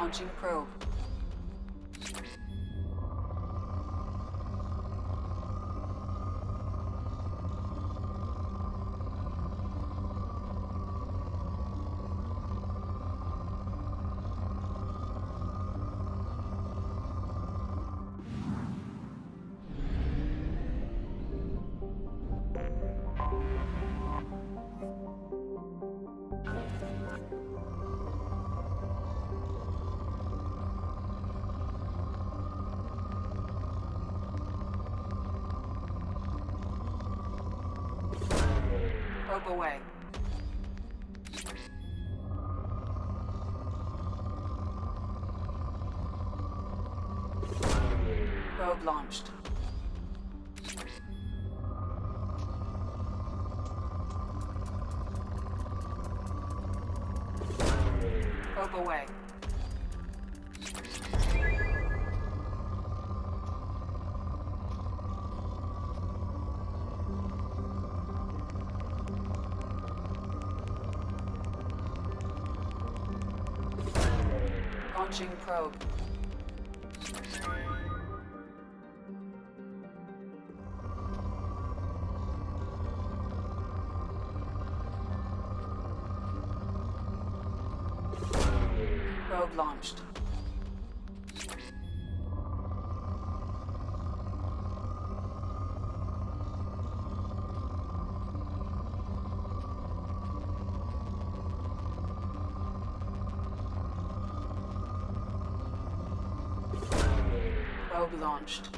Launching probe. Probe away. Probe launched. Probe away. Launching probe. Probe launched. Probe launched.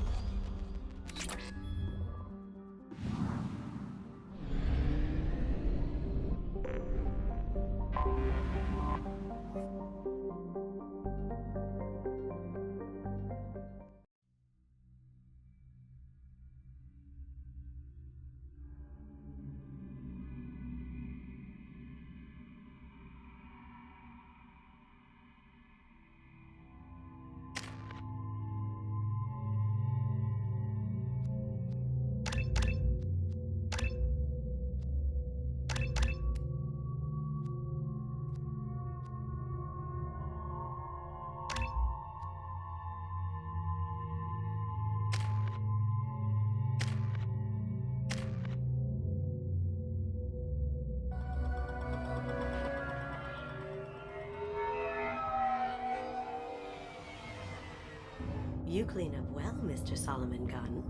You clean up well, Mr. Solomon Gunn.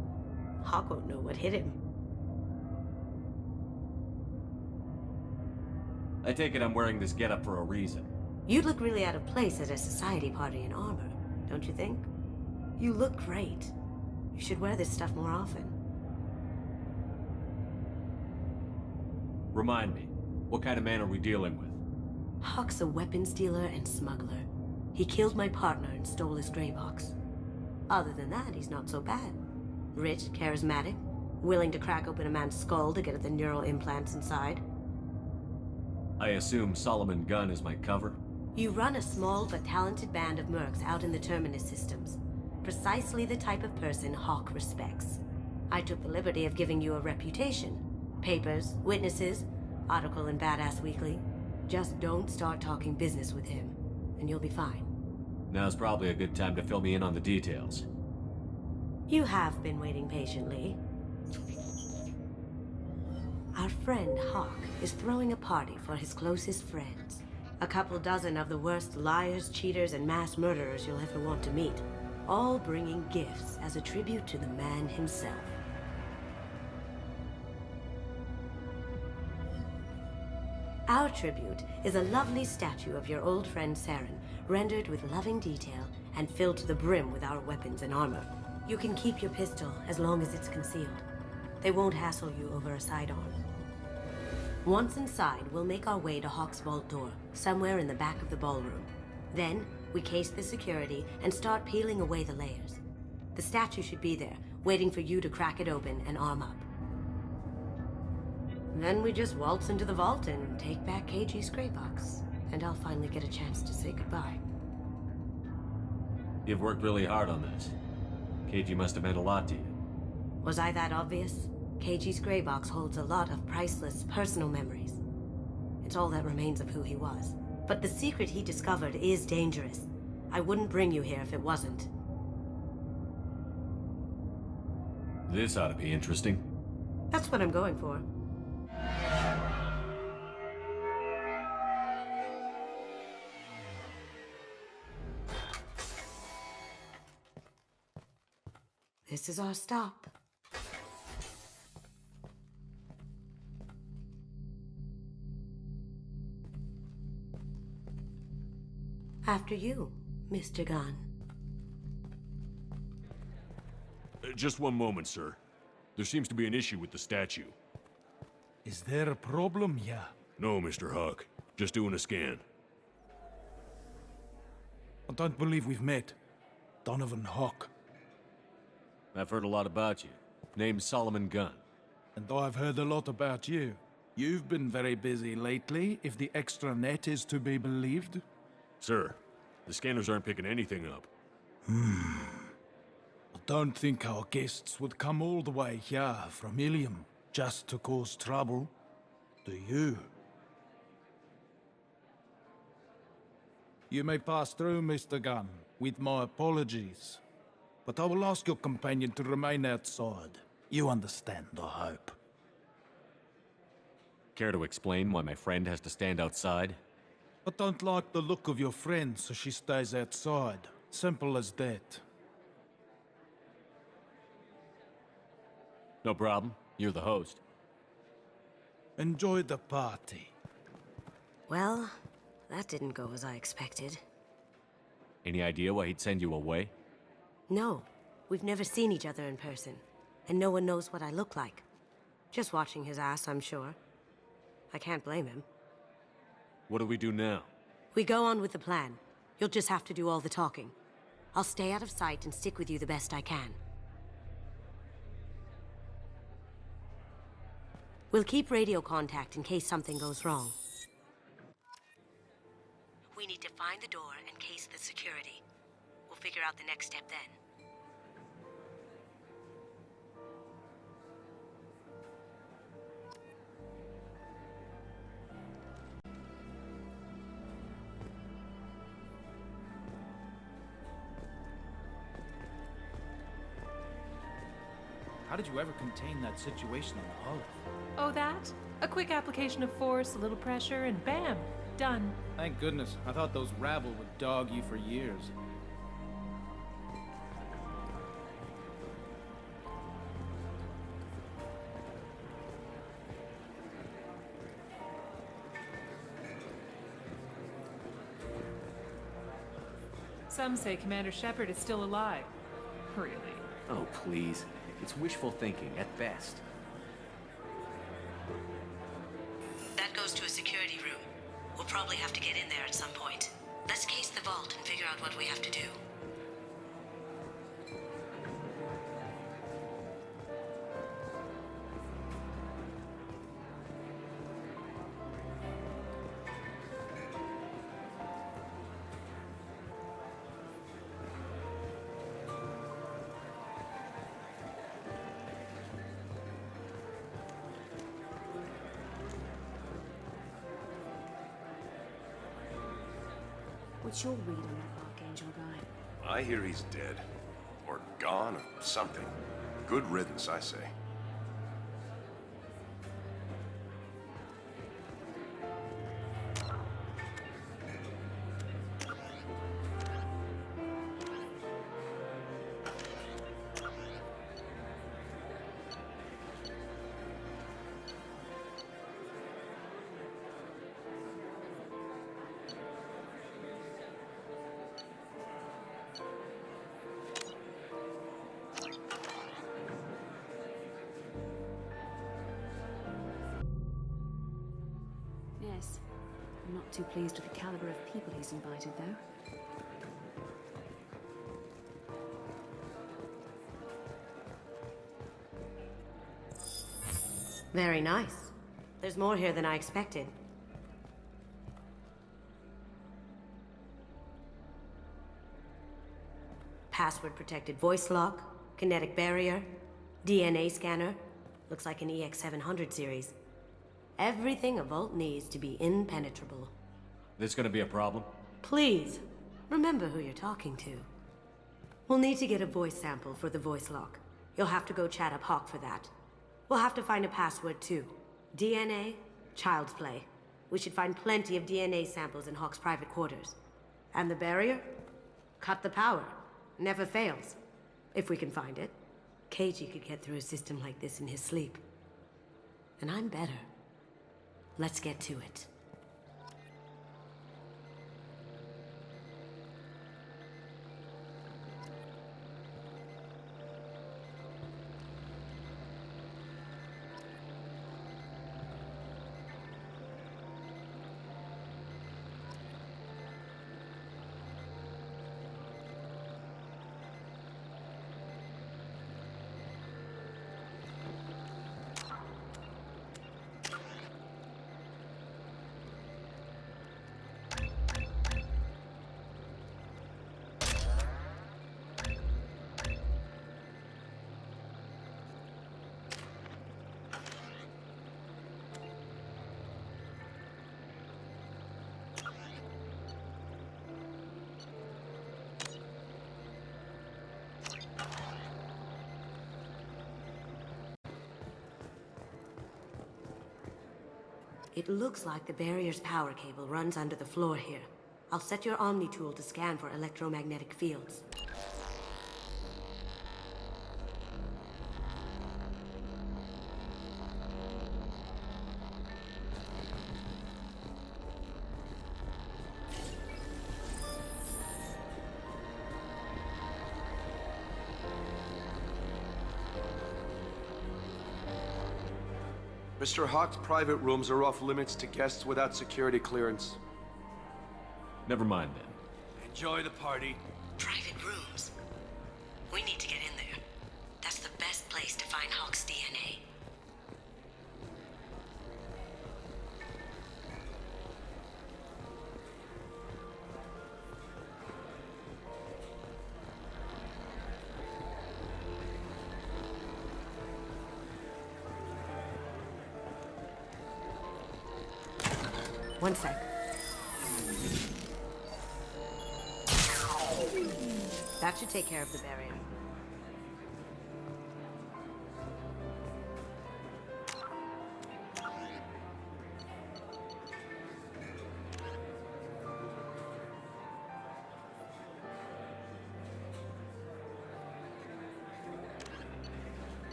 Hawk won't know what hit him. I take it I'm wearing this getup for a reason. You'd look really out of place at a society party in armor, don't you think? You look great. You should wear this stuff more often. Remind me, what kind of man are we dealing with? Hawk's a weapons dealer and smuggler. He killed my partner and stole his gray box. Other than that, he's not so bad. Rich, charismatic, willing to crack open a man's skull to get at the neural implants inside. I assume Solomon Gunn is my cover? You run a small but talented band of mercs out in the Terminus systems. Precisely the type of person Hawk respects. I took the liberty of giving you a reputation. Papers, witnesses, article in Badass Weekly. Just don't start talking business with him, and you'll be fine. Now's probably a good time to fill me in on the details. You have been waiting patiently. Our friend Hawk is throwing a party for his closest friends. A couple dozen of the worst liars, cheaters, and mass murderers you'll ever want to meet. All bringing gifts as a tribute to the man himself. Our tribute is a lovely statue of your old friend Saren, rendered with loving detail and filled to the brim with our weapons and armor. You can keep your pistol as long as it's concealed. They won't hassle you over a sidearm. Once inside, we'll make our way to Hawk's vault door, somewhere in the back of the ballroom. Then, we case the security and start peeling away the layers. The statue should be there, waiting for you to crack it open and arm up. Then we just waltz into the vault and take back KG's gray box. And I'll finally get a chance to say goodbye. You've worked really hard on this. KG must have meant a lot to you. Was I that obvious? KG's gray box holds a lot of priceless personal memories. It's all that remains of who he was. But the secret he discovered is dangerous. I wouldn't bring you here if it wasn't. This ought to be interesting. That's what I'm going for. This is our stop. After you, Mr. Gunn. Just one moment, sir. There seems to be an issue with the statue. Is there a problem here? No, Mr. Huck. Just doing a scan. I don't believe we've met. Donovan Hawk. I've heard a lot about you. Name's Solomon Gunn. And I've heard a lot about you. You've been very busy lately, if the extra net is to be believed. Sir, the scanners aren't picking anything up. I don't think our guests would come all the way here from Ilium just to cause trouble. Do you? You may pass through, Mr. Gunn, with my apologies. But I will ask your companion to remain outside. You understand, I hope. Care to explain why my friend has to stand outside? I don't like the look of your friend, so she stays outside. Simple as that. No problem. You're the host. Enjoy the party. Well, that didn't go as I expected. Any idea why he'd send you away? No, we've never seen each other in person, and no one knows what I look like. Just watching his ass, I'm sure. I can't blame him. What do we do now? We go on with the plan. You'll just have to do all the talking. I'll stay out of sight and stick with you the best I can. We'll keep radio contact in case something goes wrong. We need to find the door and case the security. We'll figure out the next step then. How did you ever contain that situation on the Olive? Oh, that? A quick application of force, a little pressure, and bam! Done. Thank goodness. I thought those rabble would dog you for years. Some say Commander Shepard is still alive. Really? Oh, please. It's wishful thinking at best. That goes to a security room. We'll probably have to get in there at some point. Let's case the vault and figure out what we have to do. What's your read on that Archangel guy? I hear he's dead. Or gone, or something. Good riddance, I say. Yes. I'm not too pleased with the caliber of people he's invited, though. Very nice. There's more here than I expected. Password-protected voice lock, kinetic barrier, DNA scanner. Looks like an EX700 series. Everything a vault needs to be impenetrable. This gonna be a problem? Please, Remember who you're talking to. We'll need to get a voice sample for the voice lock. You'll have to go chat up Hawk for that. We'll have to find a password too. DNA, child's play. We should find plenty of DNA samples in Hawk's private quarters. And the barrier? Cut the power. Never fails. If we can find it. KG could get through a system like this in his sleep. And I'm better. Let's get to it. It looks like the barrier's power cable runs under the floor here. I'll set your Omni tool to scan for electromagnetic fields. Mr. Hawk's private rooms are off limits to guests without security clearance. Never mind then. Enjoy the party. Private rooms. We need to get in there. That's the best place to find Hawk's DNA. One sec. That should take care of the barrier.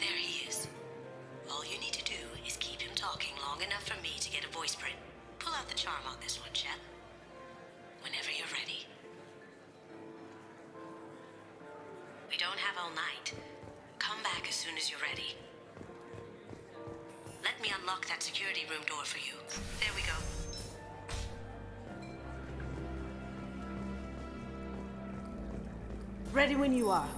There he is. All you need to do is keep him talking long enough for me to get a voice print. Pull out the charm on this one, Shep. Whenever you're ready. We don't have all night. Come back as soon as you're ready. Let me unlock that security room door for you. There we go. Ready when you are.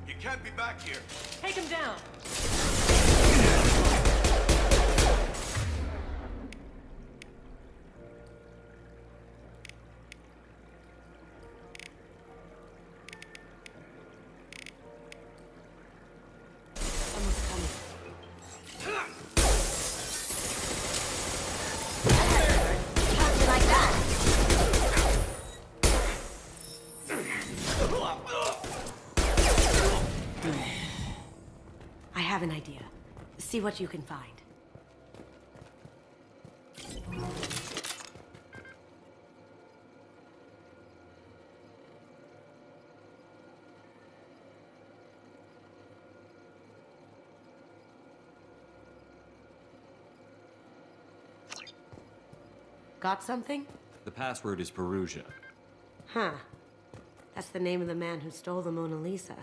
You can't be back here. Take him down. Someone's coming. How'd you like that? I have an idea. See what you can find. Got something? The password is Perugia. Huh. That's the name of the man who stole the Mona Lisa.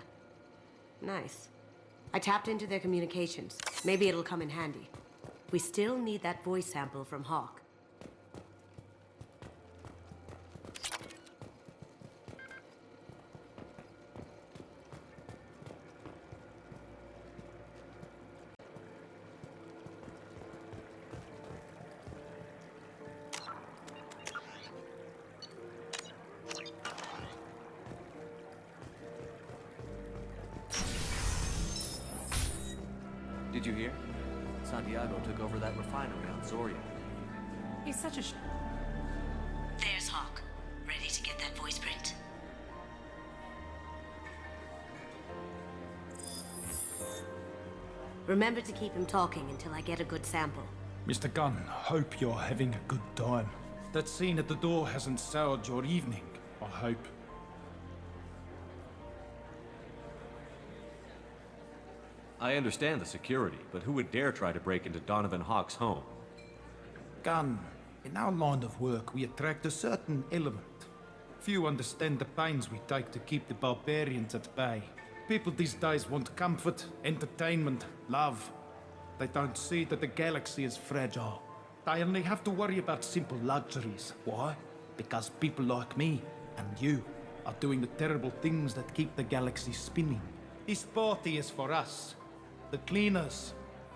Nice. I tapped into their communications. Maybe it'll come in handy. We still need that voice sample from Hawk. Did you hear? Santiago took over that refinery on Zoria. He's such a There's Hawk, ready to get that voice print. Remember to keep him talking until I get a good sample. Mr. Gunn, hope you're having a good time. That scene at the door hasn't soured your evening, I hope. I understand the security, but who would dare try to break into Donovan Hawk's home? Gunn, in our line of work, we attract a certain element. Few understand the pains we take to keep the barbarians at bay. People these days want comfort, entertainment, love. They don't see that the galaxy is fragile. They only have to worry about simple luxuries. Why? Because people like me and you are doing the terrible things that keep the galaxy spinning. This party is for us. The cleaners.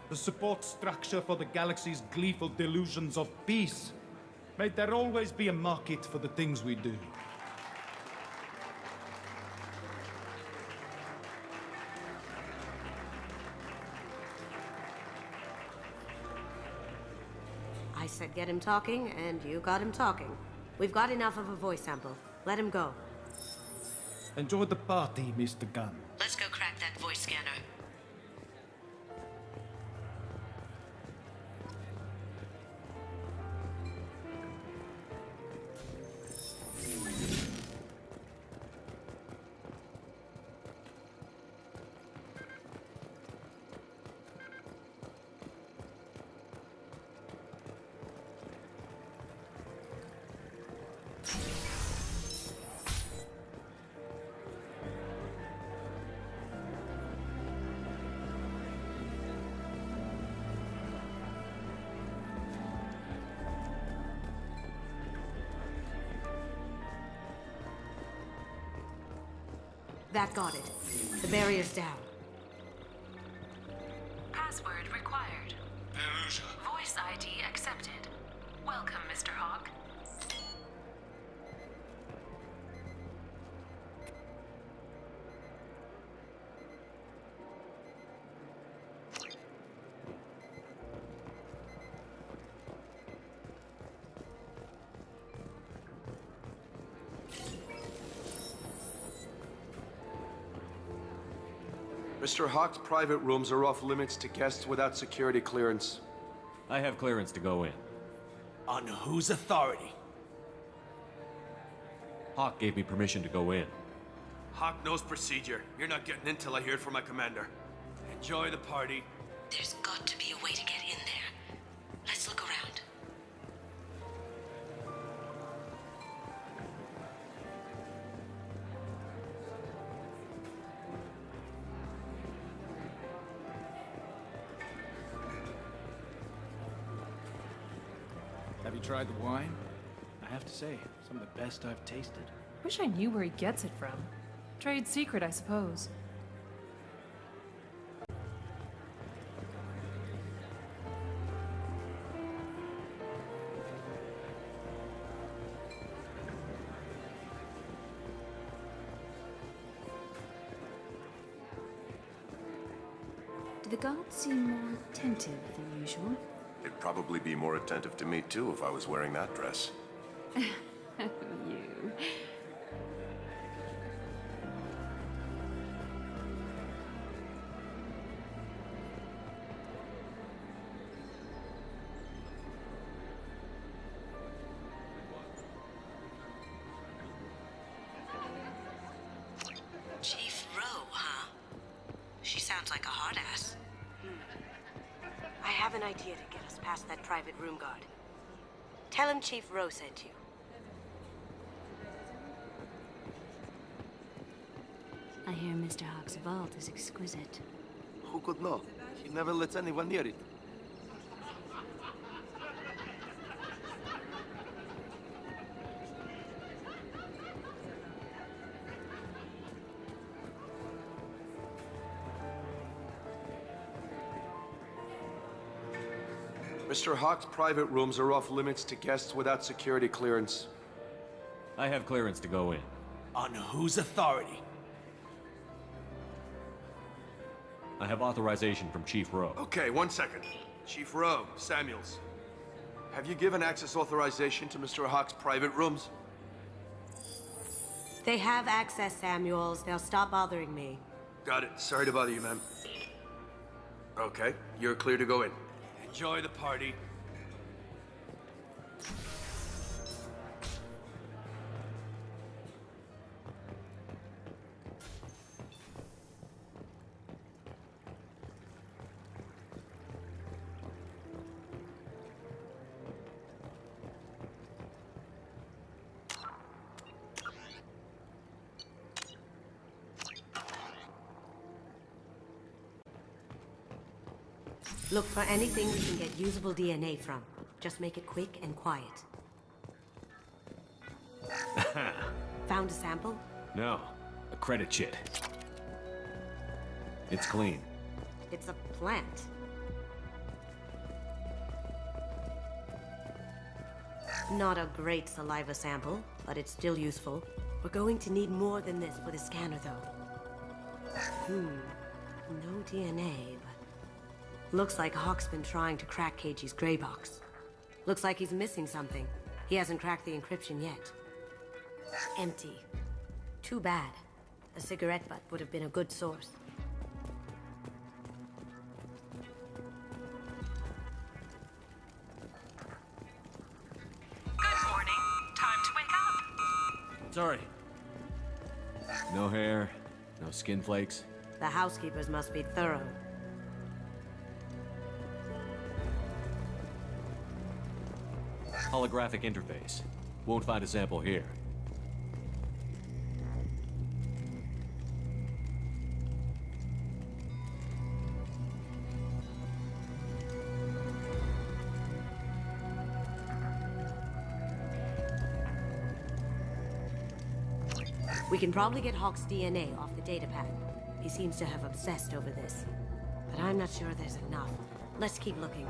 The support structure for the galaxy's gleeful delusions of peace. May there always be a market for the things we do. I said get him talking, and you got him talking. We've got enough of a voice sample. Let him go. Enjoy the party, Mr. Gunn. Let's go crack that voice scanner. That got it. The barrier's down. password required. Voice ID accepted. Welcome, Mr. Hawk. Mr. Hawk's private rooms are off limits to guests without security clearance. I have clearance to go in. On whose authority? Hawk gave me permission to go in. Hawk knows procedure. You're not getting in till I hear it from my commander. Enjoy the party. There's got to be a way to get in there. Let's look around. Have you tried the wine? I have to say, some of the best I've tasted. Wish I knew where he gets it from. Trade secret, I suppose. Do the guards seem more attentive than usual? They'd probably be more attentive to me too if I was wearing that dress. You. Chief Rowe, huh? She sounds like a hard ass. I have an idea to get us past that private room guard. Tell him Chief Rowe sent you. I hear Mr. Hawk's vault is exquisite. Who could know? He never lets anyone near it. Mr. Hawk's private rooms are off limits to guests without security clearance. I have clearance to go in. On whose authority? I have authorization from Chief Rowe. Okay, 1 second. Chief Rowe, Samuels. Have you given access authorization to Mr. Hawk's private rooms? They have access, Samuels. They'll stop bothering me. Got it. Sorry to bother you, ma'am. Okay, you're clear to go in. Enjoy the party. Look for anything we can get usable DNA from. Just make it quick and quiet. Found a sample? No, a credit chit. It's clean. It's a plant. Not a great saliva sample, but it's still useful. We're going to need more than this for the scanner, though. No DNA, but... Looks like Hawk's been trying to crack Keiji's gray box. Looks like he's missing something. He hasn't cracked the encryption yet. Empty. Too bad. A cigarette butt would have been a good source. Good morning. Time to wake up. Sorry. No hair, no skin flakes. The housekeepers must be thorough. Holographic interface. Won't find a sample here. We can probably get Hawk's DNA off the datapad. He seems to have obsessed over this. But I'm not sure there's enough. Let's keep looking.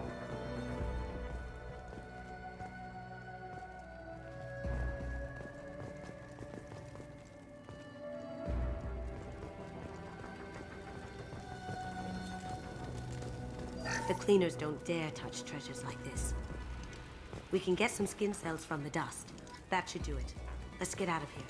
The cleaners don't dare touch treasures like this. We can get some skin cells from the dust. That should do it. Let's get out of here.